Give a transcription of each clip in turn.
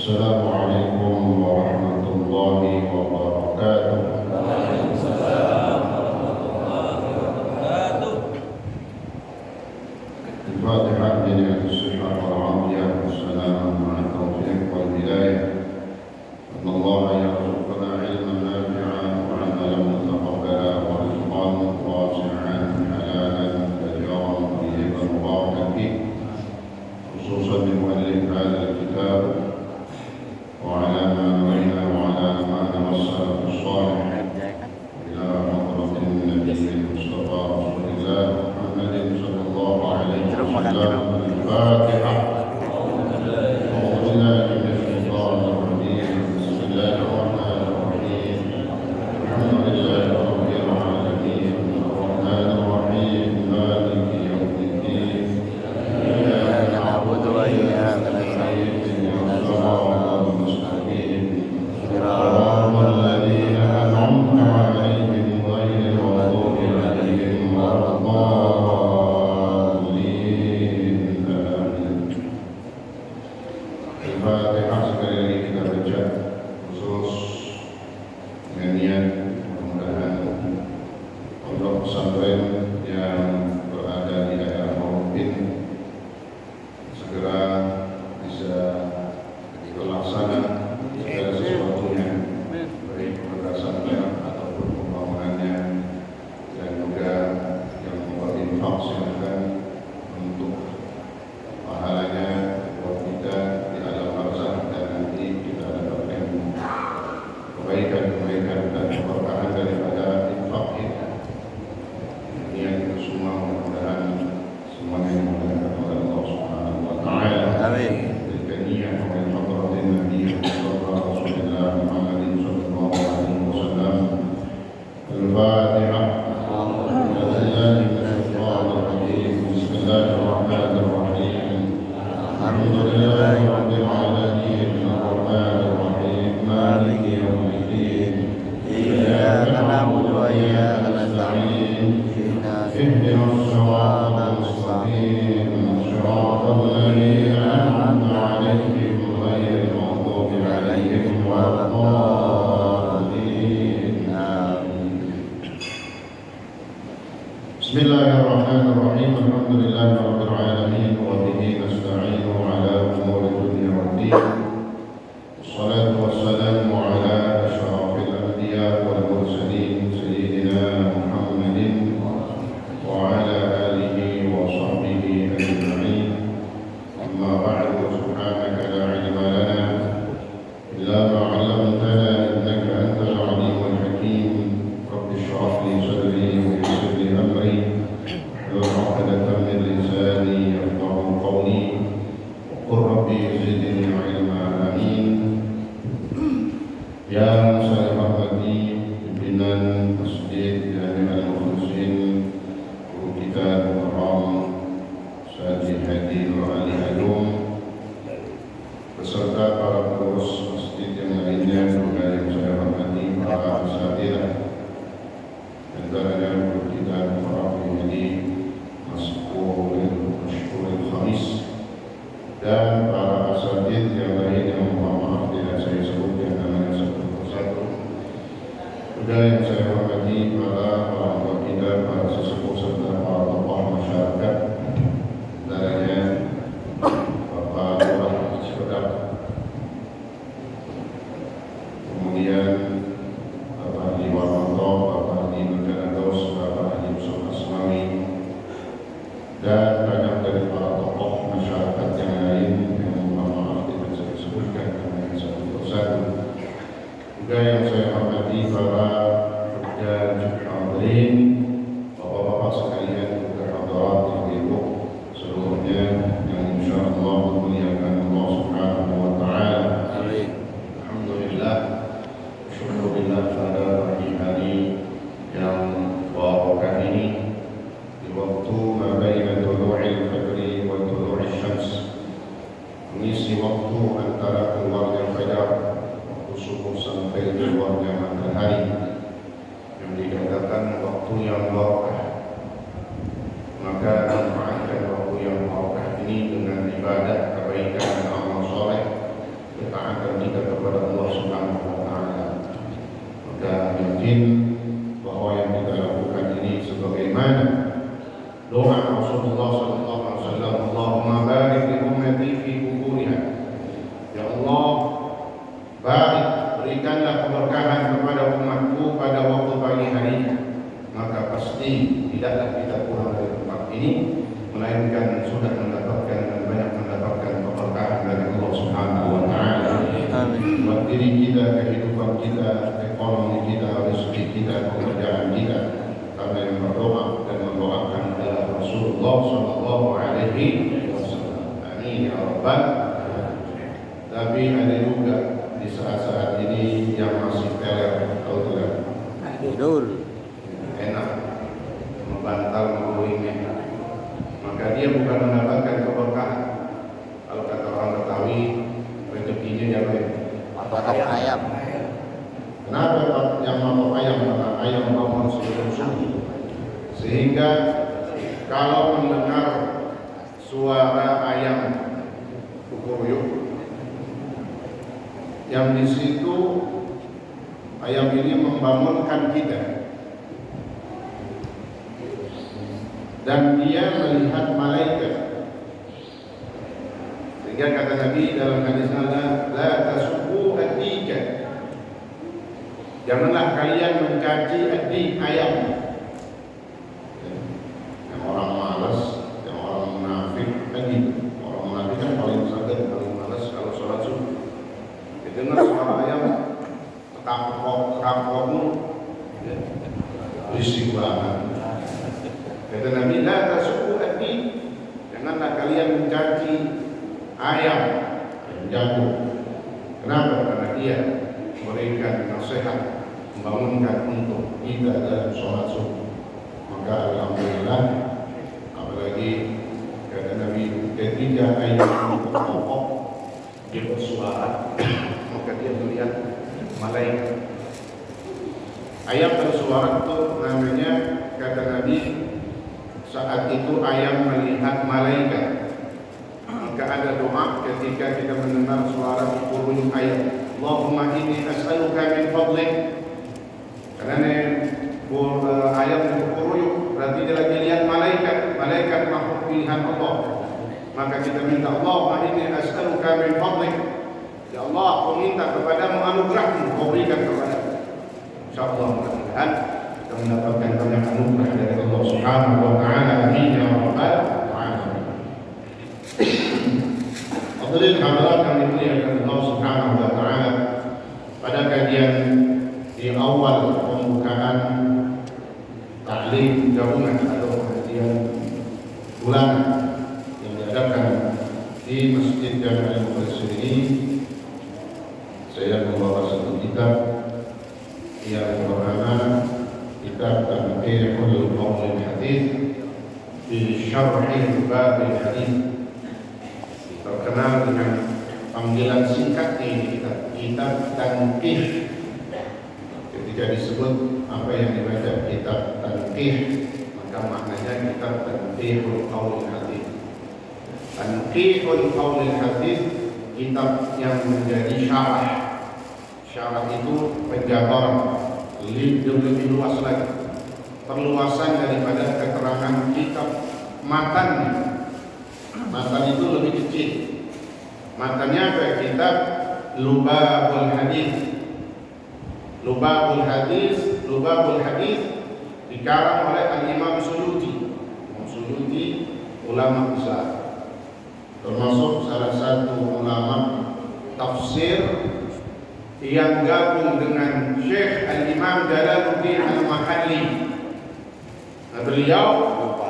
Assalamualaikum warahmatullahi wabarakatuh. Waalaikumsalam warahmatullahi wabarakatuh. Al-Fatihah bi as-sihah wal afiyah wassalamu ala taufiq wal hidayah. Allah yarzuqna ilman nafi'an wa 'amalan mutaqabbala wa rizqan wasi'an halalan tayyiban tayyiban mubarakan fihi. Khususan di muallif hadzal kitab وعلى ما نوينا وعلى ما نوصل الصالح إلى حضرة النبي المصطفى رسول الله محمد صلى الله عليه وسلم. الفاتحة. أعوذ بالله من الشيطان الرجيم. بسم الله الرحمن الرحيم. الحمد لله رب العالمين الرحمن الرحيم مالك يوم الدين إياك نعبد وإياك نستعين اهدنا الصراط المستقيم صراط الذين أنعمت عليهم غير المغضوب عليهم ولا الضالين آمين. Al-Fatihah sekali lagi kita baca khusus dengan niat mudah-mudahan pondok pesantren yang berada di daerah Maupin segera bisa terlaksana segala sesuatunya, baik berdasarkan ataupun pembangunannya, dan juga yang berinfak silahkan untuk pahalanya buat kita di alam barzakh dan nanti kita dapatkan kebaikan-kebaikan dan keberkahan daripada infak kita. Niat kita semua mudah-mudahan semuanya dimudahkan oleh Allah Subhanahu wa taala. Amin. الكنية ومن حضرة النبي المصطفى رسول الله محمد صلى الله عليه وسلم. الفاتحة. أعوذ بالله من الشيطان الرجيم. بسم الله الرحمن الرحيم. الحمد لله رب العالمين الرحمن الرحيم مالك يوم الدين إياك نعبد وإياك نستعين اهدنا الصراط المستقيم صراط الذين أنعمت عليهم غير المغضوب عليهم ولا الضالين آمين. بسم الله الرحمن الرحيم الحمد لله رب العالمين وبه نستعين على أمور الدنيا والدين والصلاة والسلام على أشرف الأنبياء والمرسلين سيدنا محمد وعلى آله وصحبه أجمعين. أما بعد سبحانك لا علم لنا إلا ما علمتنا إنك أنت العليم الحكيم. رب اشرح لي صدري ويسر لي أمري واحلل عقدة من لساني يفقهوا قولي وقل ربي زدني علما آمين. Yang saya hormati pimpinan Masjid Jami' Al-Mukhlisin, guru kita Muharram Syadi Hadi Nur Ali Alum, beserta para pengurus masjid yang lainnya, juga yang saya hormati para asatidzah, antaranya guru kita Muharram Hadi Masyhurul Khamis, dan para asatidz yang lain yang mohon maaf tidak saya sebutkan namanya satu persatu. Juga yang saya hormati para orang tua kita, para sesepuh serta para tokoh masyarakat, antaranya Bapak Lurah Cipedak, kemudian Bapak Haji Warmanto, Bapak Haji Nurjanados, Bapak Haji Yusuf Asmawi, dan banyak dari para tokoh masyarakat yang lain yang mohon maaf tidak saya sebutkan namanya satu persatu. Juga yang saya hormati para hujjaj hadirin, bapak-bapak sekalian, juga hadirat ibu-ibu seluruhnya yang insyaallah memuliakan Allah Subhanahu wa taala. Amin. Alhamdulillah, syukurillah pada pagi hari yang barakah ini, di waktu mabaina tulu'il fajri wa tulu'il syams, mengisi waktu antara keluarnya fajar, waktu subuh sampai keluarnya matahari, yang dikatakan waktu yang barakah. Maka manfaatkan waktu yang barakah ini dengan ibadah, kebaikan dan amal soleh, ketaatan Rasulullah sallallahu alaihi wasallam, Allahumma barik li ummati fi quburiha. Ya Allah, barik, berikanlah keberkahan kepada umatku pada waktu pagi hari. Maka pasti tidaklah kita pulang dari tempat ini melainkan sudah mendapatkan dan banyak mendapatkan keberkahan dari Allah Subhanahu wa taala. Amin. Buat diri kita, kehidupan kita, ekonomi kita, rezeki kita, pekerjaan kita. Karena yang berdoa dan mendoakan adalah Rasulullah sallallahu alaihi wasallam. Amin ya rabbal alamin. Tapi ada juga di saat-saat ini yang masih teler, tahu tidak? Tidur. Enak membantal menggulingnya, maka dia bukan mendapatkan keberkahan. Kalau kata orang Betawi, rezekinya jalan Patok ayam. kenapa yang matok ayam? Karena ayam bangun sebelum subuh, sehingga kalau mendengar suara ayam kukuruyuk, yang di situ ayam ini membangunkan kita. Dan dia melihat malaikat. Sehingga kata Nabi dalam hadis la tasubbu ad-dika. Janganlah kalian mencaci ad-dik, ayam. Yang orang malas, yang orang munafik kan gitu. Orang munafik kan paling sadar, paling malas kalau sholat subuh. Didengar suara ayam, tekak-tekak-tekakmu, risih banget. Kata Nabi, la tasubbu ad-dik. Janganlah kalian mencaci ayam jago. Kenapa? Karena dia memberikan nasihat, membangunkan untuk kita dalam sholat subuh. Maka alhamdulillah, apalagi kata Nabi, ketika ayam itu pokok, dia bersuara, maka dia melihat malaikat. Ayam bersuara itu namanya, kata Nabi, saat itu ayam melihat malaikat. Maka ada doa ketika kita mendengar suara kukuruyuk ayam. Allahumma inni as'aluka min fadlik. Karena ayam kukuruyuk berarti dia lagi lihat malaikat. Malaikat makhluk pilihan Allah. Maka kita minta, Allahumma inni as'aluka min fadlik. Ya Allah, aku minta kepadamu anugerahmu, kau berikan kepadaku. InsyaAllah mudah-mudahan kita mendapatkan banyak anugerah dari Allah Subhanahu wa taala. Amin ya rabbal alamin. Hadirin hadirat yang dimuliakan Allah Subhanahu wa taala, pada kajian di awal pembukaan taklim gabungan atau kajian bulanan yang diadakan di Masjid Jami' Al-Mufassir ini, saya membawa satu kitab yang bernama Kitab Tanqihul Qaul Hadis di Syarh Bab Hadis, terkenal dengan panggilan singkat ini, kitab Tanqih. Ketika disebut apa yang dibaca kitab Tanqih, maka maknanya kitab Tanqihul Qaul Hadis. Tanqihul Qaul Hadis, kitab yang menjadi syarah. Syarah itu penjabaran lebih luas lagi, perluasan daripada keterangan kitab matan. Matan itu lebih kecil. Matannya apa? Kitab Lubabul Hadis. Lubabul Hadis, Lubabul Hadis dikarang oleh Al-Imam Suyuti. Suyuti ulama besar, termasuk salah satu ulama tafsir yang gabung dengan Syekh Al-Imam Jalaluddin Al-Mahalli. Nah, beliau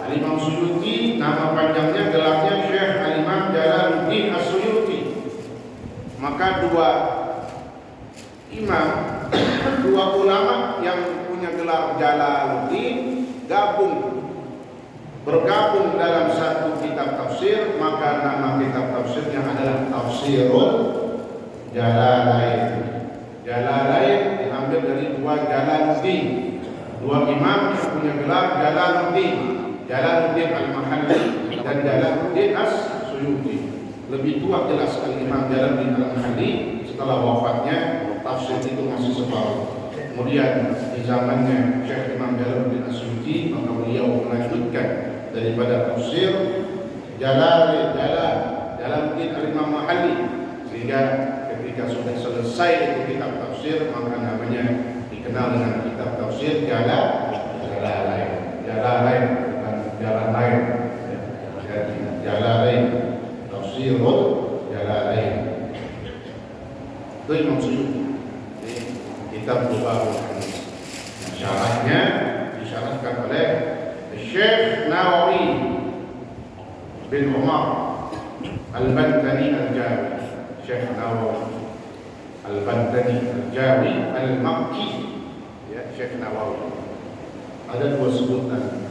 Al-Imam Suyuti, nama panjangnya gelarnya Syekh Al-Imam Jalaluddin As-Suyuti. Maka dua imam, dua ulama yang punya gelar Jalaluddin bergabung dalam satu kitab tafsir, maka nama kitab tafsirnya adalah Tafsirul Jalalain. Jalalain diambil dari dua Jalaluddin, dua imam yang punya gelar Jalaluddin, Jalaluddin Al-Mahalli dan Jalaluddin As-Suyuti. Lebih tua jelas Al-Imam Jalaluddin Al-Mahalli, setelah wafatnya tafsir itu masih separuh. Kemudian di zamannya Syekh Imam Jalaluddin As-Suyuti, maka beliau melanjutkan daripada tafsir Jalaluddin Al-Imam Mahalli, sehingga ketika sudah selesai itu kitab tafsir maka namanya dikenal dengan kitab tafsir Jalalain, bukan jalan lain. Jalalain, tafsirul Jalalain. Itu Imam Suyuti. Kitab Lubaul Hadis. Syarahnya disyaratkan oleh Syekh Nawawi bin Umar Al-Bantani Al-Jawi. Syekh Nawawi Al-Bantani Al-Jawi Al-Makki, ya, Syekh Nawawi. Ada dua sebutan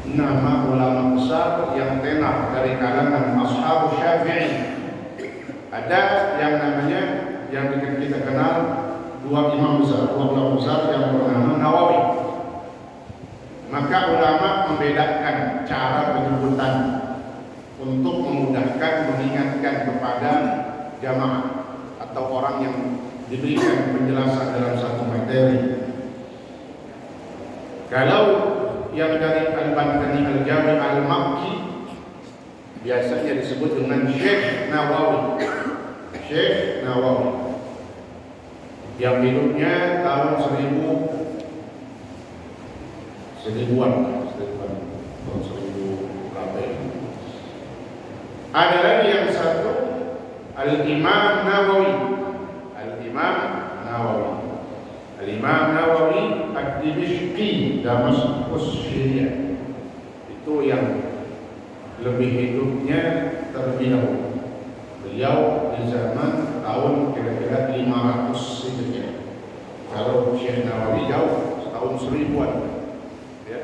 nama ulama besar yang tenar dari kalangan ashab Syafi'i. Ada yang namanya, yang kita kenal, dua ulama besar yang bernama Nawawi. Maka ulama membedakan cara penyebutan untuk memudahkan mengingatkan kepada jamaah atau orang yang diberikan penjelasan dalam satu materi. Kalau yang dari Al-Bantani Al-Jawi Al-Makki biasanya disebut dengan Syekh Nawawi. Syekh Nawawi yang hidupnya tahun 1000-an, tahun 1000 berapa ini. Ada lagi yang satu, Al-Imam Nawawi. Al-Imam Nawawi. Al-Imam Nawawi Ad-Dimishqi, Damaskus, Syria. Itu yang lebih hidupnya terlebih dahulu. Beliau di zaman tahun kira-kira 500 Hijriah. Kalau Syekh Nawawi jauh, tahun 1000-an. Ya.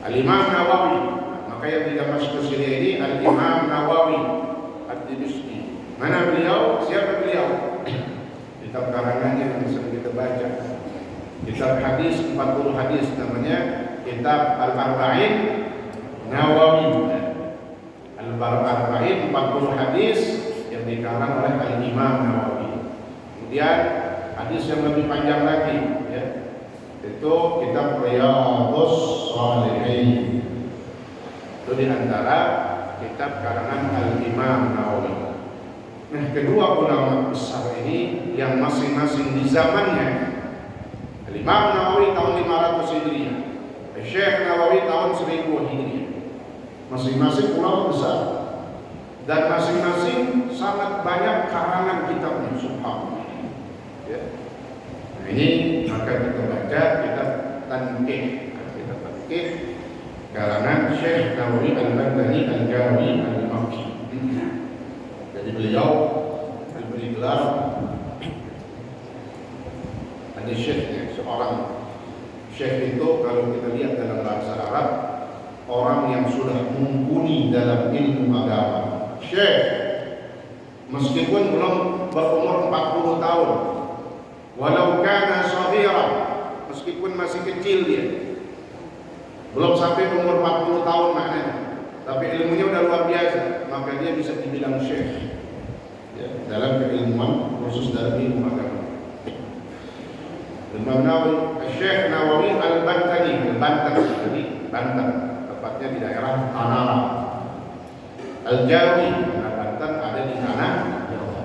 Al-Imam Nawawi, maka yang di Damaskus Syria ini Al-Imam Nawawi Ad-Dimishqi. Mana beliau? Siapa beliau? Kitab karangannya yang bisa kita baca. Kitab hadis, 40 hadis namanya Kitab Al-Arba'in Nawawi. Al-Arba'in 40 hadis yang dikarang oleh Al-Imam Nawawi. Kemudian hadis yang lebih panjang lagi, ya, itu Kitab Riyadhus Shalihin. Itu diantara kitab karangan Al-Imam Nawawi. Nah, kedua ulama besar ini yang masing-masing di zamannya, Al-Imam Nawawi tahun 500 Hijriah, Syekh Nawawi tahun 1000 Hijriah. Masing-masing ulama besar dan masing-masing sangat banyak karangan kitabnya, subhanallah. Ya. Nah, ini maka kita baca kitab Tanqih, karangan Syekh Nawawi Al-Bantani Al-Jawi Al-Makki. Jadi beliau diberi gelar ada syekhnya, seorang syekh itu kalau kita lihat dalam bahasa Arab, orang yang sudah mumpuni dalam ilmu agama. Syekh meskipun belum berumur 40 tahun, walau kana shaghira, meskipun masih kecil dia, belum sampai umur 40 tahun maknanya, tapi ilmunya udah luar biasa, maka dia bisa dibilang syekh, ya, dalam keilmuan khusus dalam ilmu agama. Imam Nawawi, Syekh Nawawi Al-Bantani, Banten, tepatnya di daerah Tanara. Al-Jawi, Banten ada di tanah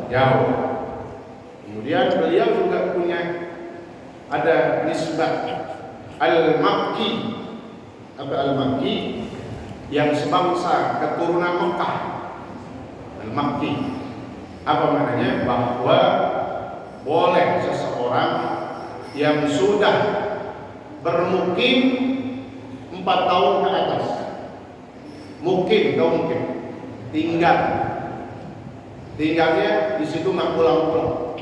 Jawa. Kemudian beliau juga punya ada nisbah Al-Makki. Apa Al-Makki? Yang sebangsa keturunan Mekah. Al-Makki. Apa maknanya? Bahwa boleh seseorang yang sudah bermukim 4 tahun ke atas, mungkin tinggalnya di situ nggak pulang-pulang,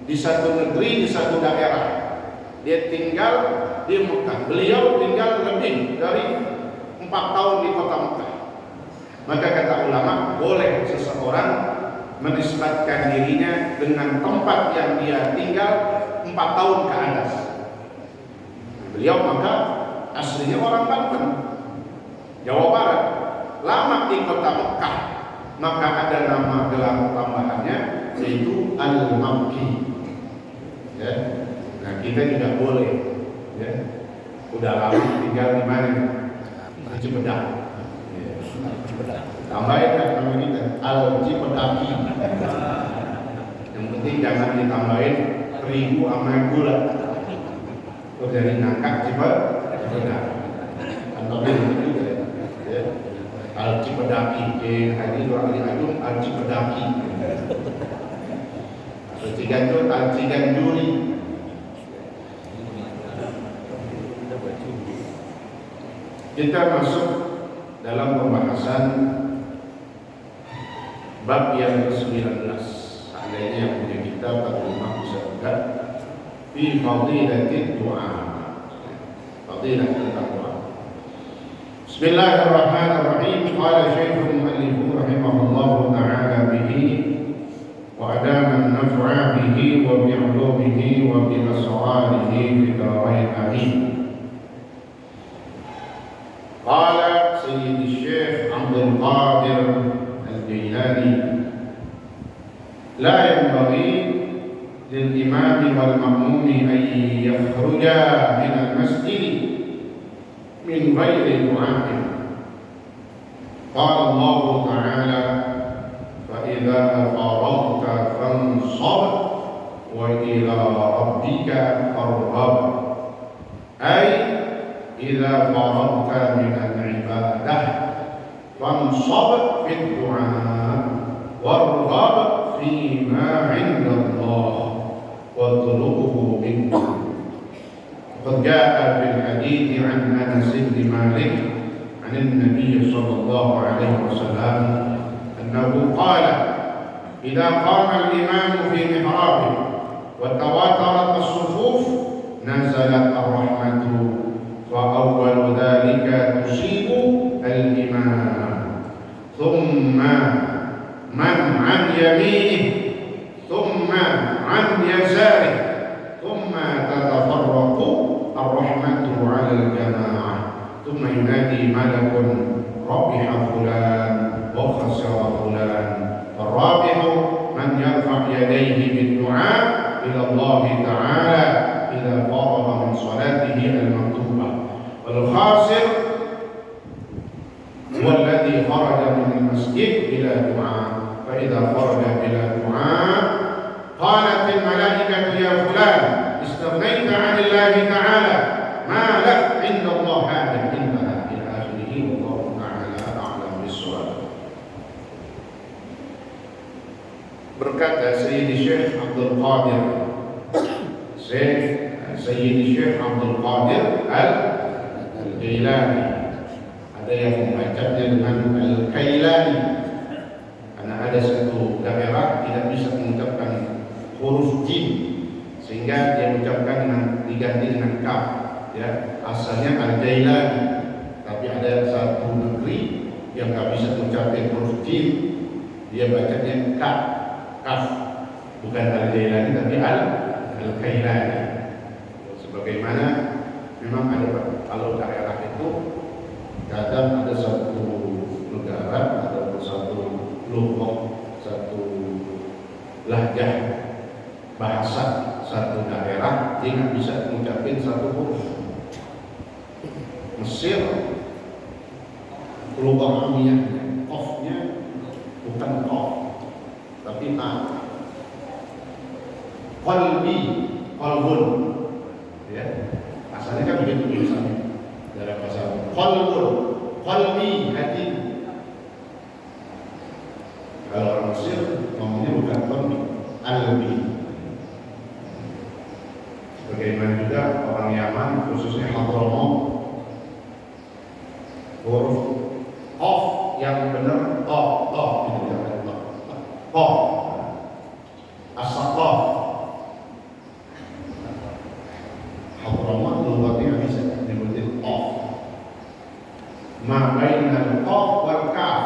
di satu negeri, di satu daerah, dia tinggal di Mekah. Beliau tinggal lebih dari 4 tahun di kota Mekah. Maka kata ulama, boleh seseorang menisbatkan dirinya dengan tempat yang dia tinggal 4 tahun ke atas. Beliau maka aslinya orang Banten, Jawa Barat, lama di kota Mekah, maka ada nama gelar tambahannya yaitu Al-Makki. Ya. Nah, kita juga boleh, ya, udah lama tinggal di mana? Di Cipedak. Tambahin kan nama kita Al-Cipedaki. Yang penting jangan ditambahin terigu sama gula. Terus dari ngangkat Cipedak. Tambahin juga ya. Al-Cipedaki. Haji dua kali ajung Al-Cipedaki. Ciganjur Al-Ciganjuri. Kita masuk dalam pembahasan bab yang ke-19. Seandainya yang punya kitab atau rumah bisa buka fi fadilatil du'a. Fadilatul du'a. Bismillahirrahmanirrahim. Qala Syekhul Mu'allif rahimahullahu ta'ala bihi wa adama an-naf'a bihi wa bi'ulumihi wa bi asrarihi fi darain amin. قال سيد الشيخ عبد القادر الجيلاني لا ينبغي للإمام والمأموم أن يخرجا من المسجد من غير دعاء. قال الله تعالى فإذا فرغت فانصب وإلى ربك فارغب، أي إذا فرغت من العبادة فانصب في الدعاء وارغب فيما عند الله واطلبه منه. وقد جاء في الحديث عن أنس بن مالك عن النبي صلى الله عليه وسلم أنه قال إذا قام الإمام في محرابه وتواترت الصفوف نزلت الرحمة وأول ذلك تصيب الإمام ثم من عن يمينه ثم عن يساره ثم تتفرق الرحمة على الجماعة ثم ينادي ملك ربح فلان وخسر فلان. الرابح من يرفع يديه بالدعاء إلى الله تعالى إذا فرغ من صلاته المكتوبة. والخاسر هو الذي خرج من المسجد بلا دعاء، فإذا خرج بلا دعاء قالت الملائكة يا فلان استغنيت عن الله تعالى ما لك عند الله هذا انتهى إلى آخره. والله تعالى أعلم بالصواب. Berkata Sayyidi Syekh Abdul Qadir Sayyidi Syekh Abdul Qadir Al-Jailani, ada yang membacanya dengan Al-Kailani karena ada satu daerah tidak bisa mengucapkan huruf jim sehingga dia mengucapkan dengan diganti dengan kaf ya, asalnya Al-Jailani, tapi ada satu negeri yang nggak bisa mengucapkan huruf jim, dia bacanya kaf, bukan Al-Jailani tapi Al-Kailani. Sebagaimana memang ada kalau daerah itu kadang ada satu negara atau satu lubuk, satu lahjah bahasa satu daerah dia nggak bisa mengucapkan satu huruf. Mesir lubang aminnya qafnya bukan qaf tapi a. Qalbun ya, asalnya kan begitu tulisannya dalam bahasa qalbi, hati. Kalau orang Mesir ngomongnya bukan qalbi. Bagaimana juga orang Yaman khususnya Hadramaut, huruf qaf yang benar qaf itu jangan qaf as-saqaf. Hadramaut lughatnya bisa nyebutin qaf ma bainal qaf wal kaf,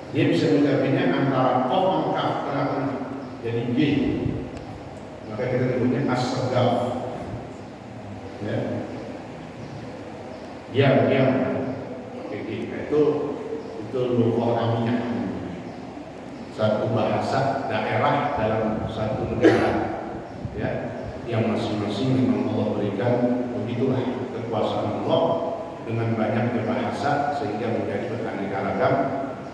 dia bisa mengucapkannya antara qaf dan kaf tengah-tengah jadi g, maka kita sebutnya as-sagaf ya. Diam itu lughah aminah, satu bahasa daerah dalam satu negara ya, yang masing-masing memang Allah berikan begitulah kekuasaan Allah dengan banyaknya bahasa sehingga menjadi beraneka ragam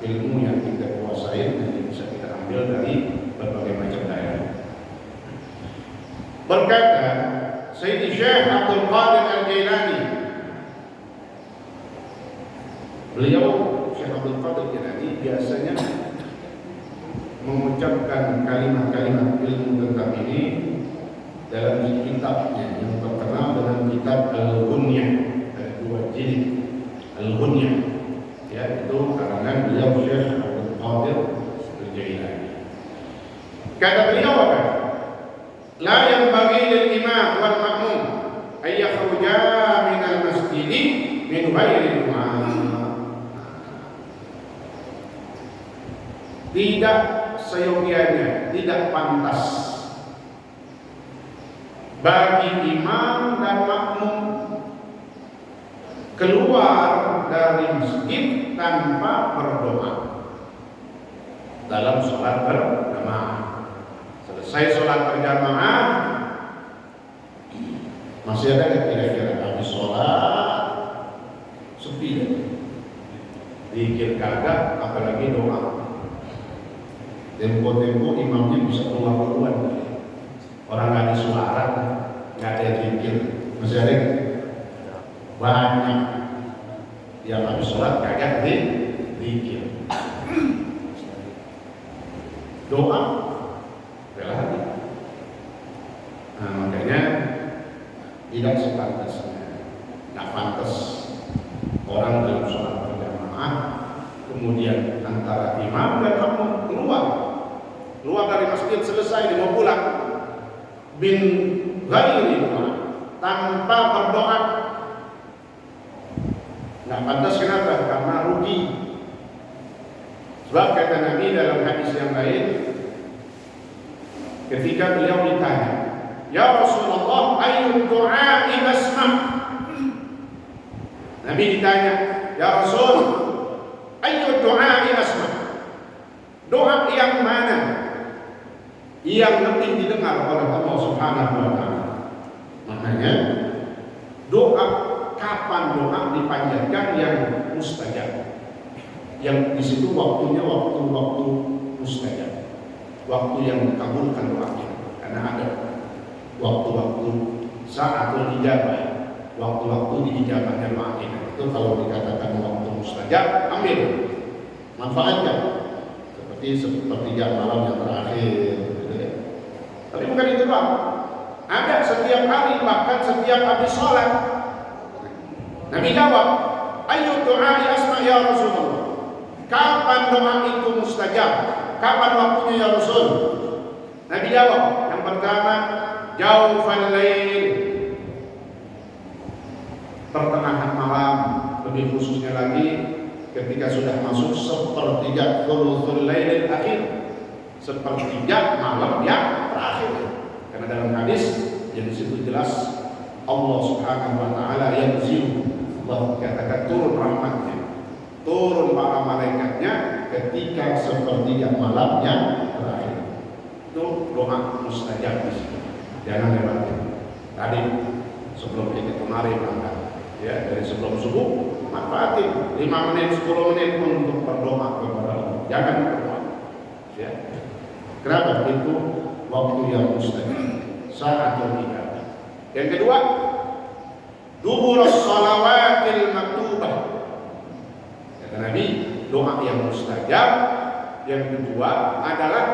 ilmu yang kita kuasai dan bisa kita ambil dari berbagai macam daerah. Berkata Sayyidi Syekh Abdul Qadir Al-Jailani, beliau Syekh Abdul Qadir Al-Jailani biasanya mengucapkan kalimat-kalimat ilmu tentang ini dalam kitabnya yang terkenal dengan kitab Al-Ghunyah, ada 2 jilid Al-Ghunyah, ya, itu karangan beliau Syekh Abdul Qadir Al-Jailani. Kata beliau apa? La yanbaghi lil imam wal ma'mum ay yakhruja min al-masjid min ghairi du'a. Tidak seyogianya, tidak pantas bagi imam dan makmum keluar dari masjid tanpa berdoa dalam sholat berjamaah. Selesai sholat berjamaah, masih ada kira-kira habis sholat sepi, dikir kagak, apalagi doa. Tempo-tempo imamnya bisa keluar duluan, orang nggak ada suara, nggak ada zikir, masih ada banyak yang habis sholat kagak zikir, doa, lagi. Nah, makanya tidak sepantasnya, nggak pantas orang dalam sholat berjamaah kemudian antara imam dan makmum keluar dari masjid selesai dia mau pulang bin ghairi doa, tanpa berdoa. Nggak pantas. Kenapa? Karena rugi. Sebab kata Nabi dalam hadis yang lain, ketika beliau ditanya, ya Rasulullah, ayyud du'a'i asma'. Nabi ditanya, ya Rasul, ayyud du'a'i asma', doa yang mana yang lebih didengar oleh Allah Subhanahu wa taala? Makanya doa, kapan doa dipanjatkan yang mustajab, yang di situ waktunya waktu mustajab, waktu yang dikabulkan doanya. Karena ada waktu-waktu sa'atul ijabah, waktu-waktu diijabahnya doa ini. Itu kalau dikatakan waktu mustajab, ambil manfaatkan, seperti sepertiga malam yang terakhir, gitu ya. Tapi bukan itu doang, ada setiap hari, bahkan setiap habis sholat. Nabi jawab, ayyud du'a'i asma' ya Rasulullah, kapan doa itu mustajab, kapan waktunya ya Rasul? Nabi jawab, yang pertama, jaufal lail, pertengahan malam, lebih khususnya lagi ketika sudah masuk sepertiga thuluthul lailil akhir, sepertiga malam yang terakhir. Karena dalam hadis yang disitu jelas Allah Subhanahu wa taala yanzilu, Allah katakan turun rahmatnya, turun para malaikatnya ketika sepertiga malam yang terakhir. Itu doa mustajab di situ. Jangan lewatin. Tadi sebelum kita kemarin berangkat, ya, dari sebelum subuh, manfaatin 5 menit, 10 menit untuk berdoa kepada Allah. Jangan berdoa. Ya. Kenapa? Itu waktu yang mustajab, sa'atul ijabah. Yang kedua, duburus shalawatil maktubah. Kata Nabi, doa yang mustajab yang kedua adalah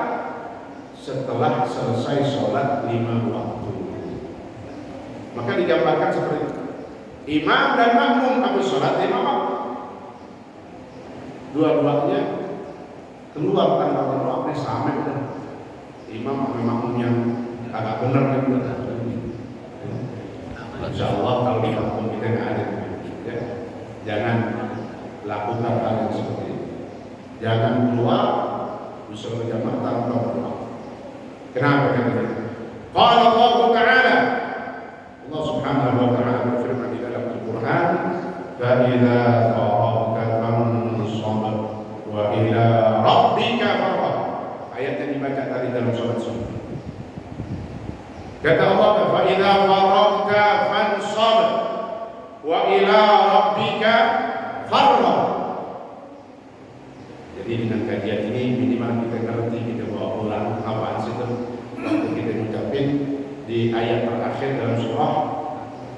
setelah selesai sholat 5 waktu. Maka digambarkan seperti itu. Imam dan makmum habis sholat 5 waktu, dua-duanya keluar tanpa berdoa, sama kan? Imam sama makmum yang agak benar kan juga. Insya Allah kalau di kampung kita nggak ada, ya. Jangan lakukan hal yang seperti itu. Jangan keluar bisa berjamaah tanpa berdoa. Kenapa katanya? Qala Allah Ta'ala, Allah Subhanahu wa Ta'ala berfirman di dalam Al-Quran, fa idza faragta fansab wa ila rabbika farghab. Ayat yang dibaca tadi dalam salat subuh. Kata Allah, fa idza faragta fansab wa ila rabbika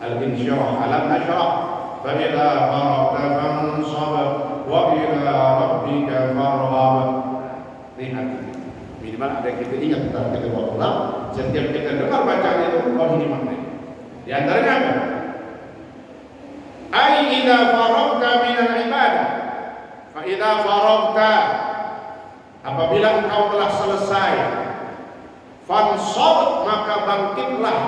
al-insyirah, alam nashrah, fa idza faragta fansab wa ila rabbika farghab. Lihat, minimal ada yang kita ingat tentang kita ulang. Setiap kita dengar bacaan itu, oh ini maknanya. Di antaranya apa? Ai idza faragta min al-ibadah, fa idza faragta, apabila engkau telah selesai, fansab, maka bangkitlah,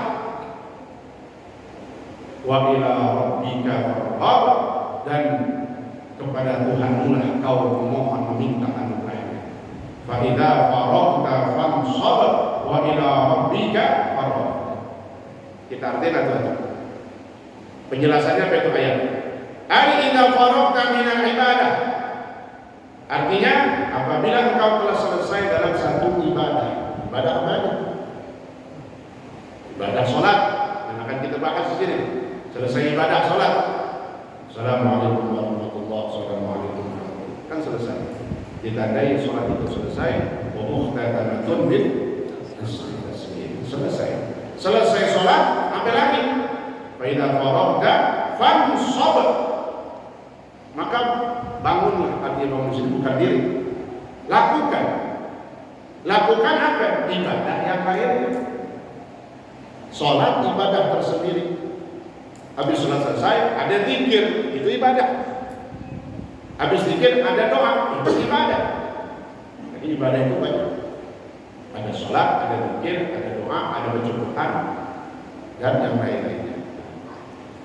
wa ila rabbika farghab, dan kepada Tuhanmu lah kau memohon meminta anugerahnya. Fa idza faragta fansab wa ila rabbika farghab. Kita artikan itu. Penjelasannya apa itu ayat? Ai idza faragta min al-ibadah. Artinya apabila engkau telah selesai dalam satu ibadah. Ibadah apa? Ibadah salat yang akan kita bahas di sini. Selesai ibadah salat. Assalamualaikum warahmatullahi wabarakatuh. Kan selesai. Ditandai salat itu selesai. Wa muhtatamatun bil tasbih. Selesai. Selesai salat, apa lagi? Fa idza faragta fansab. Maka bangunlah, artinya bangun sini bukan diri. Lakukan. Lakukan apa? Ibadah yang lainnya. Salat ibadah tersendiri. Habis salat selesai, ada zikir, itu ibadah. Habis zikir ada doa, itu ibadah. Jadi ibadah itu banyak. Ada salat, ada zikir, ada doa, ada baca Quran, dan yang lain-lainnya.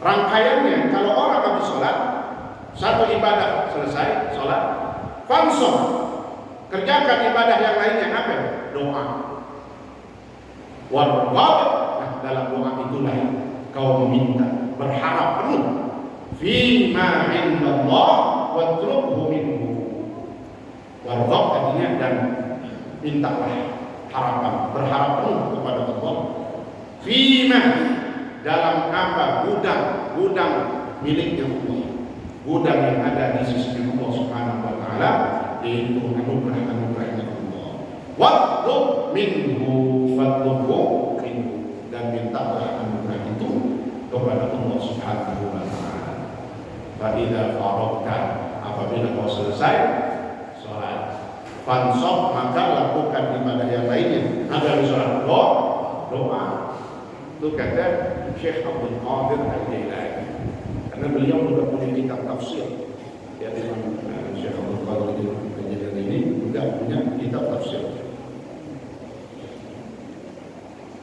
Rangkaiannya, kalau orang habis salat, satu ibadah selesai, salat, fansab, kerjakan ibadah yang lainnya apa? Doa. Warghab, nah dalam doa itulah kau meminta, berharap penuh. Fima indallah watlubhu minhu. Warghab artinya dan mintalah harapan, berharap penuh kepada Allah. Fima, dalam apa? Gudang miliknya Allah, gudang yang ada di sisi Allah Subhanahu wa taala, yaitu anugerah-anugerahnya Allah. Watlub minhu, dan mintalah anugerah itu kepada Allah Subhanahu wa taala. Fa idza faragta, apabila kau selesai salat, fansab, maka lakukan ibadah yang lainnya. Ada salat doa. Itu kata Syekh Abdul Qadir Al-Jailani. Karena beliau juga punya kitab tafsir. Ya, Syekh Abdul Qadir Al-Jailani ini juga punya kitab tafsir.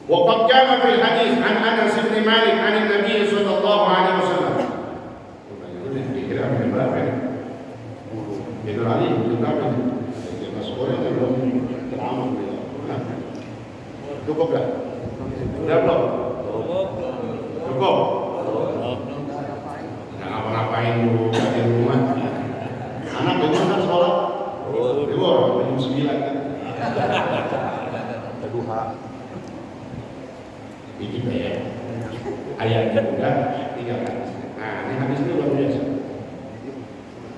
Waqad jaa fil hadis an Anas bin Malik an Nabi sallallahu alaihi wasallam. Kira-kira berapa ini? Itu Ali berapa ini? Masuknya belum teramal dia. Cukup dah? Sudah belum? Cukup? Jangan apa-apain dulu di rumah. Anak dengar kan sholat? Dengar, jam 9 kan? Duha. Ini ya. Ayatnya udah, tinggal hadis. Nah, ini hadis ini luar biasa.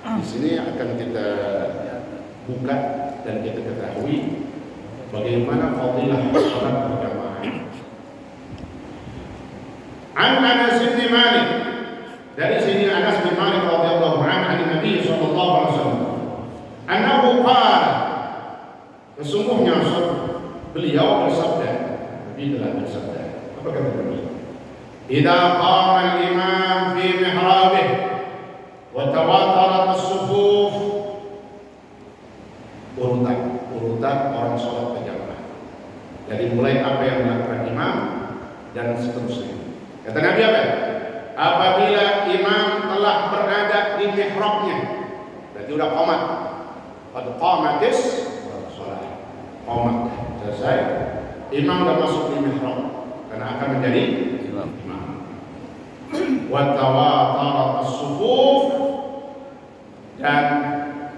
Di sini akan kita buka dan kita ketahui bagaimana fadilah sholat berjamaah. An Anas bin Malik, dari sini Anas bin Malik radhiyallahu anhu dari Nabi sallallahu alaihi wasallam, annahu qala, sesungguhnya beliau bersabda, Nabi telah bersabda, apa kata beliau? Idza qama al-imam fi mihrabih wa tawatarat as-sufuf, urutan orang sholat berjamaah. Dari mulai apa yang dilakukan imam dan seterusnya. Kata Nabi apa? Apabila imam telah berada di mihrabnya, berarti udah qomat. Qad qamatis shalah. Qomat selesai. Imam sudah masuk di mihrab karena akan menjadi imam. Wa tawatarat as-sufuf, dan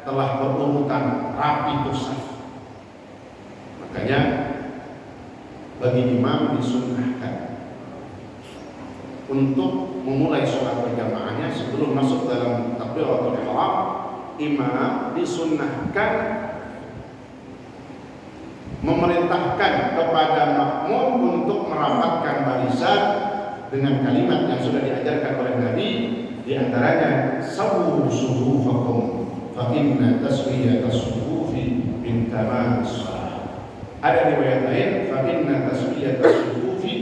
telah berurutan rapi saf. Makanya bagi imam disunnahkan untuk memulai sholat berjamaahnya sebelum masuk dalam takbiratul ihram, imam disunnahkan memerintahkan kepada makmum untuk merapatkan barisan dengan kalimat yang sudah diajarkan oleh Nabi, di antaranya sawu sufufakum fa inna taswiyatas sufufi min tamamis shalah. Ada riwayat lain fa inna taswiyatas sufufi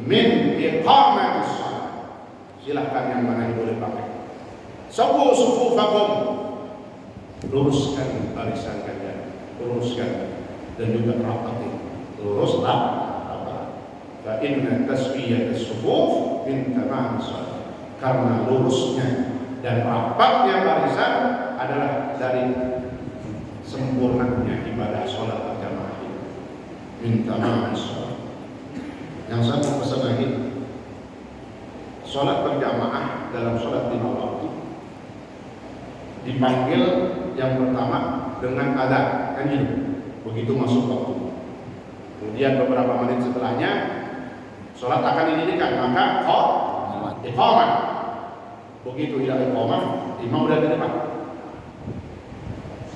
min iqamatis shalah. Silahkan yang mana yang boleh pakai. Sawu sufufakum, luruskan barisan kalian, luruskan dan juga rapatin. Luruslah rapat. Fa inna taswiyatas sufuf min tamamis shalah. Karena lurusnya dan rapatnya barisan adalah dari sempurnanya ibadah sholat berjamaah ini. Minta maaf sholat. Yang saya mau pesan lagi, sholat berjamaah dalam sholat 5 waktu dipanggil yang pertama dengan adzan, kan gitu. Begitu masuk waktu. Kemudian beberapa menit setelahnya sholat akan didirikan, maka iqamah. Begitu ia iqamah, imam sudah di depan.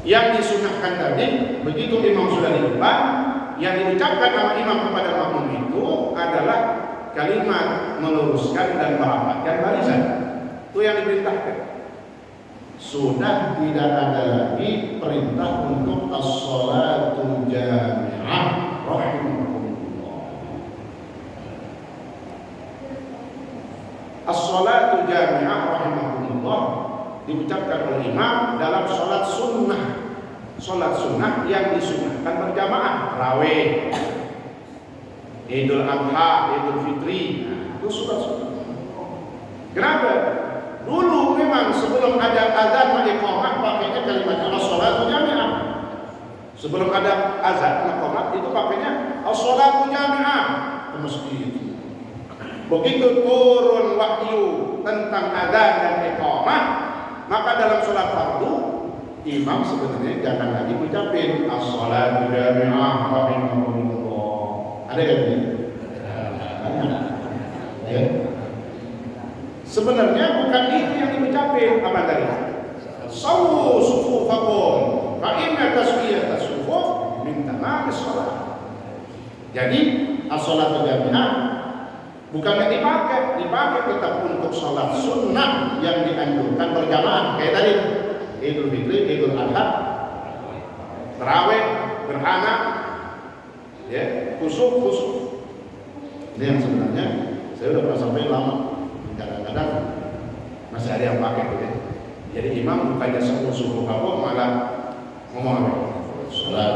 Yang disunahkan tadi, begitu imam sudah di depan, yang diucapkan sama imam kepada makmum itu adalah kalimat meluruskan dan merapatkan barisan. Itu yang diperintahkan. Sudah tidak ada lagi perintah untuk as-shalatul jami'ah rahimahullah. As-shalatul jami'ah rahimahullah diucapkan oleh imam dalam sholat sunnah. Sholat sunnah yang disunahkan berjamaah, raweh, Idul Adha, Idul Fitri, itu sholat sunnah. Kenapa? Dulu memang sebelum ada azan wa iqamah pakainya kalimat as-shalatul jami'ah. Sebelum ada azan wa iqamah itu pakainya as-shalatul jami'ah ke masjid. Begitu turun wahyu tentang azan dan iqamah, maka dalam sholat fardu imam sebenarnya jangan lagi ucapin as-shalatul jami'ah rahimahullah. Ada kan ini? Ya. Sebenarnya bukan itu yang diucapin apa tadi? Sawu sufufakum fa inna taswiyatas sufuf min tamamis shalah. Jadi as-shalatul jami'ah bukan yang dipakai tetap untuk sholat sunnah yang dianjurkan berjamaah kayak tadi Idul Fitri, Idul Adha, tarawih, gerhana, ya, khusuf. Ini yang sebenarnya saya udah pernah sampaikan lama. Kadang-kadang masih ada yang pakai gitu ya. Jadi imam bukannya subuh kabur malah ngomong apa? Sholat.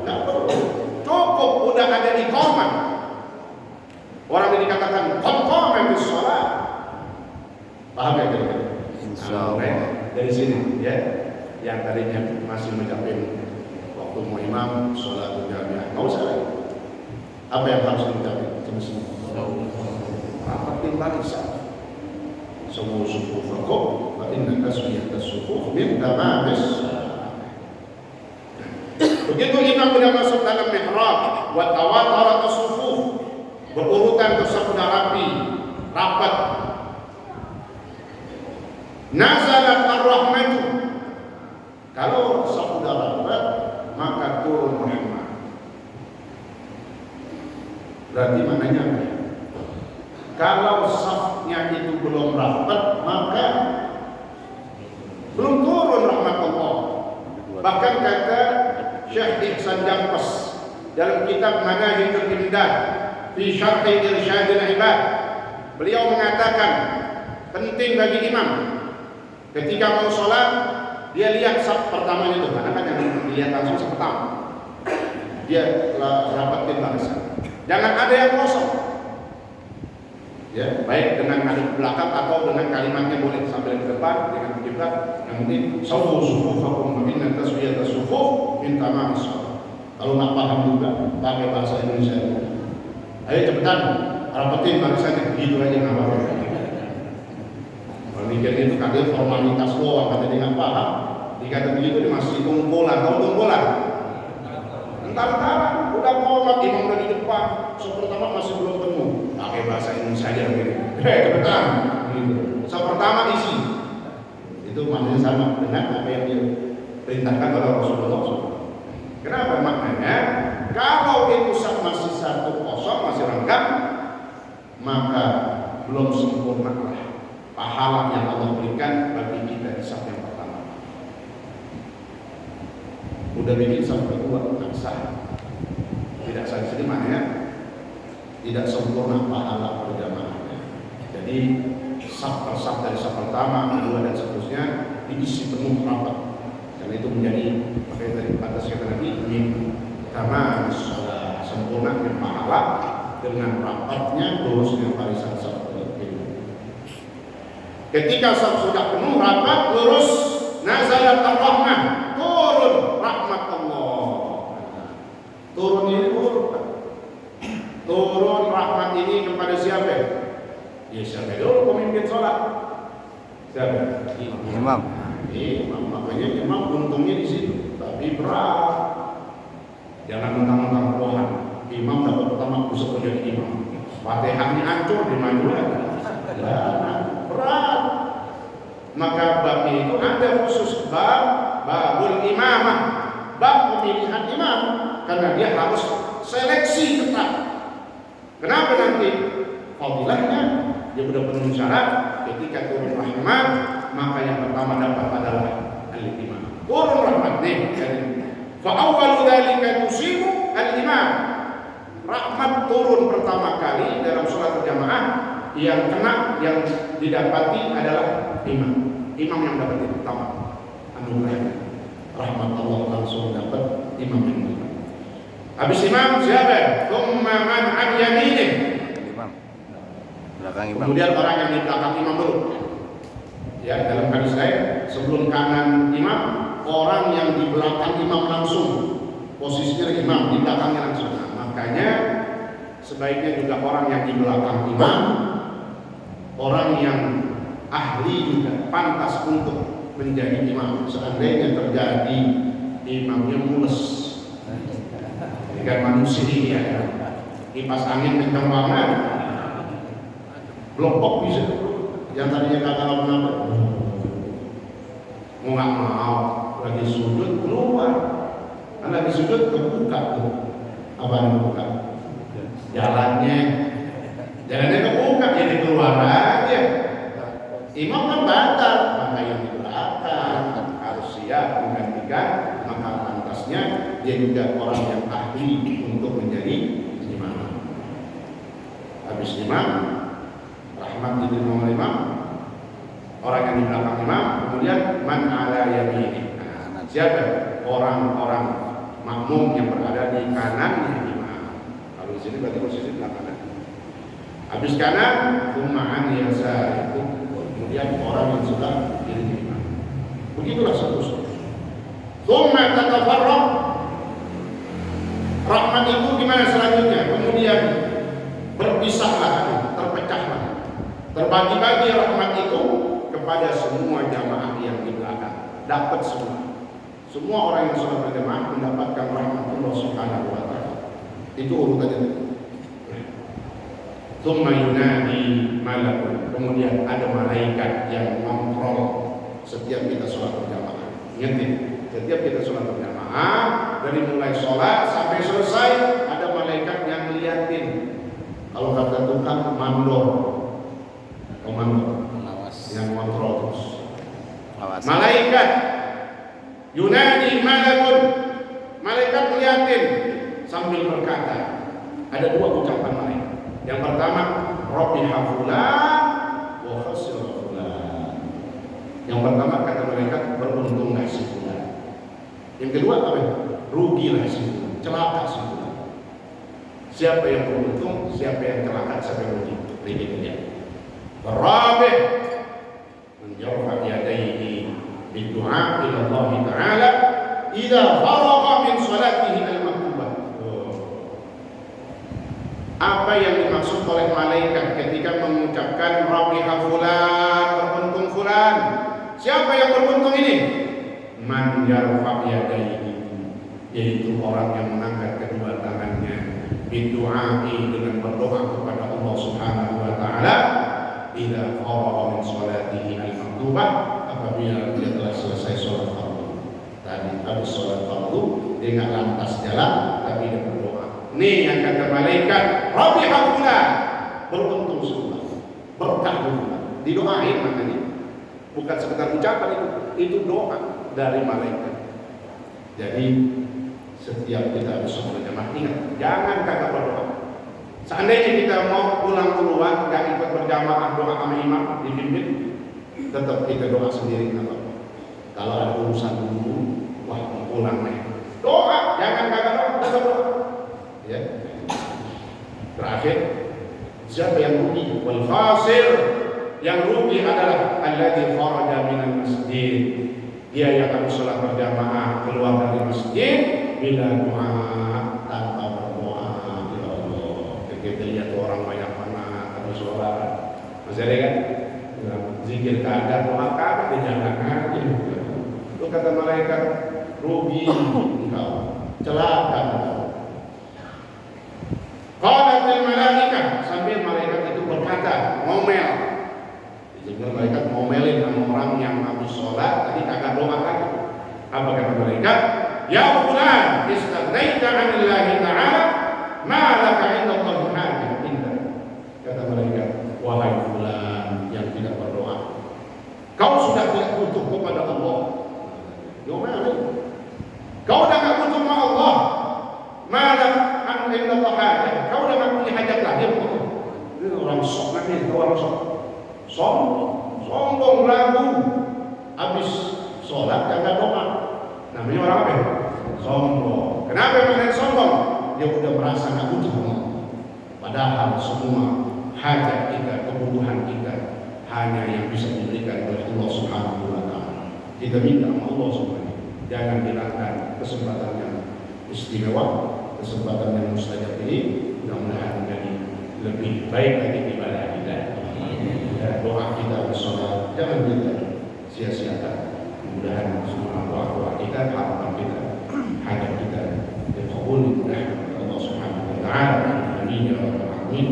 Nggak perlu. Cukup udah ada iqamah. Orang yang dikatakan qamah bis shalah. Paham ya kira-kira? Insyaallah. Dari sini ya, yang tadinya masih mencapai waktu mau imam sholat jamiah, nggak usah lagi. Apa yang harus dicapai? Semua rapatin barisan. Semua sufufakum wa inna taswiyatas sufuf min tamamis. Begitu imam sudah masuk dalam mihrab, wa tawatarat as-sufuf, berurutan bersabda rapi, rapat. Nazalat ar-rahmatu. Kalau saf sudah rapat, maka turun rahmat. Berarti maknanya apa? Kalau safnya itu belum rapat, maka belum turun rahmat Allah. Bahkan kata Syekh Ihsan Jampas dalam kitab Manahijul Imdad fi Syarhi Irsyadil Ibad, beliau mengatakan penting bagi imam ketika mau sholat, dia lihat saf pertamanya itu, karena kan yang dilihat langsung saf pertama, dia rapatin barisan. Jangan ada yang kosong, ya, baik dengan hadap belakang atau dengan kalimatnya boleh sambil ke depan dengan kiblat. Yang penting sawu sufufakum wa inna taswiyatas sufuf min tamamis shalah. Kalau nggak paham juga pakai bahasa Indonesia, ayo cepetan rapatin barisannya, gitu aja nggak apa-apa. Mikir itu katanya formalitas doang, katanya dia nggak paham. Dikata begitu dia masih tunggolan, tahu tunggolan? Entar-entar udah komat, imam udah di depan, so pertama masih belum penuh. Pakai bahasa Indonesia aja begini. Cepetan. Gitu. So pertama isi. Itu maknanya sama dengan apa yang diperintahkan oleh Rasulullah SAW. Kenapa maknanya? Kalau itu masih 1 kosong, masih lengkap, maka belum sempurna lah pahala yang Allah berikan bagi kita di saf yang pertama. Udah bikin saf kedua nggak sah, tidak sah di mana ya? Tidak sempurna pahala berjamaahnya. Jadi saf per saf dari saf pertama, kedua dan seterusnya diisi penuh rapat. Dan itu menjadi makanya dari batas kata Nabi min karena sempurnanya pahala dengan rapatnya lurusnya barisan saf. Ketika saf sudah penuh rapat lurus, nazalat ar-rahmah, turun rahmat Allah. Turun ini turun rahmat ini kepada siapa? Ya siapa dulu pemimpin sholat? Siapa? Imam. Imam, makanya imam untungnya di situ. Tapi berat. Jangan mentang-mentang Tuhan. Imam dapat pertama kusuk menjadi imam. Fatihahnya hancur dimaju lagi. Berat. Maka babnya itu ada khusus babul imamah, bab pemilihan imam, karena dia harus seleksi ketat. Kenapa nanti? Fadilahnya dia sudah penuhi syarat. Ketika turun rahmat, maka yang pertama dapat adalah al-imam. Turun rahmat nih. Fa awwalu dzalika tusibu al-imam. Rahmat turun pertama kali dalam sholat berjamaah, yang kena, yang didapati adalah imam. Imam yang dapat itu pertama anugerah rahmat Allah, langsung dapat imam yang pertama. Habis imam siapa? Tsumma man an yaminih. Imam. Belakang imam. Kemudian orang yang di belakang imam dulu. Ya, dalam hadis lain sebelum kanan imam, orang yang di belakang imam langsung. Posisinya imam, di belakangnya langsung. Nah, makanya sebaiknya juga orang yang di belakang imam, orang yang ahli juga pantas untuk menjadi imam. Seandainya terjadi imamnya mules, ini kan manusia ya, kipas angin kencang banget, blok bisa. Yang tadinya kata apa? Mau nggak mau, lagi sujud keluar, lagi sujud kebuka tuh, apa yang kebuka? Jalannya kebuka, jadi keluar aja. Imam kan batal, maka yang di belakang harus siap menggantikan. Maka pantasnya dia juga orang yang ahli untuk menjadi imam. Habis imam, rahmat diterima oleh imam, orang yang di belakang imam, kemudian man ala yamini. Nah, siapa? Orang-orang makmum yang berada di kanannya imam. Kalau di sini berarti posisi belakang. Habis kanan, tsumma an yasar, itu kemudian orang yang sudah diri imam. Begitulah seterusnya. Tsumma tatafarraq. Rahmat itu gimana selanjutnya? Kemudian berpisahlah, terpecahlah, terbagi-bagi rahmat itu kepada semua jamaah yang di belakang. Dapat semua orang yang sholat berjamaah mendapatkan rahmat Allah Subhanahu wa taala. Itu urutannya. Tsumma yunadi malakun. Kemudian ada malaikat yang mengontrol setiap kita sholat berjamaah. Ingat ya, setiap kita sholat berjamaah, dari mulai sholat sampai selesai, ada malaikat yang ngeliatin. Kalau kata tukang mandor, komando, yang kontrol terus. Malaikat yunadi malakun, malaikat ngeliatin sambil berkata. Ada dua ucapan malaikat. Yang pertama, Rabbiha fulan wa khasira fulan. Yang pertama kata malaikat, beruntunglah si fulan. Yang kedua apa? Rugilah si fulan, celaka si fulan. Siapa yang beruntung, siapa yang celaka, siapa yang rugi. Ini dia. Rabbih menjarfa yadayhi bidu'a ila Allah Ta'ala idza faragha min salatihi al-maktubah. Apa yang dimaksud oleh malaikat ketika mengucapkan Rabbiha fulan, beruntung fulan? Siapa yang beruntung ini? Man yarfa yadayhi, yaitu orang yang mengangkat kedua tangannya bidu'ai, dengan berdoa kepada Allah Subhanahu wa taala idza faragha min salatihi al-maktubah, apabila dia telah selesai sholat fardu. Tadi habis sholat fardu dia nggak lantas jalan, tapi dia berdoa. Nih yang kata malaikat, Rabbiha fulan, beruntung semua. berkah juga. Didoain makanya. Bukan sekedar ucapan itu doa dari malaikat. Jadi setiap kita bisa berjamaah ingat, jangan kagak berdoa. Seandainya kita mau pulang duluan, gak ikut berjamaah doa sama imam dipimpin, tetap kita doa sendiri apa. Kalau ada urusan dulu, wah mau pulang nih, doa, jangan kagak doa, tetap doa. Ya. Terakhir, siapa yang rugi? Wal khasir, yang rugi adalah alladzi kharaja minal masjid. Dia yang harus sholat berjamaah keluar dari masjid bila doa, tanpa berdoa. Ya Allah, kita lihat orang banyak mana kalau sholat, masih ada kan? Zikir kagak, doa kagak, dijaga aja. Itu kata malaikat, rugi engkau, celaka engkau. Qalatil malaikah, sambil malaikat itu berkata, ngomel. Jadi malaikat ngomelin sama orang yang habis sholat tadi kagak doa lagi. Apa kata malaikat? Ya fulan, istagnaita 'anillahi ta'ala, ma laka 'inda Allahi hajah inda. Kata malaikat, wahai fulan yang tidak berdoa, kau sudah tidak butuh kepada Allah. Diomelin. Kau udah enggak butuh sama Allah. Ma laka 'inda Allahi hajah. Kau udah enggak punya hajat lagi sama Allah. Ini orang sok nih, orang sok. Sombong, ragu, habis sholat kagak doa. Namanya orang apa? Sombong. Kenapa makanya sombong? Dia udah merasa nggak butuh Allah. Padahal semua hajat kita, kebutuhan kita hanya yang bisa diberikan oleh Allah Subhanahu wa Ta'ala. Kita minta sama Allah Subhanahu. Jangan hilangkan kesempatan yang istimewa, kesempatan yang mustajab ini. Mudah-mudahan menjadi lebih baik lagi ibadah kita. Doa kita bersolat jangan kita sia-siakan. Mudah-mudahan semua doa kita, harapan kita, hajat kita dikabul oleh Allah Subhanahu wa Ta'ala. Amin ya rabbal alamin.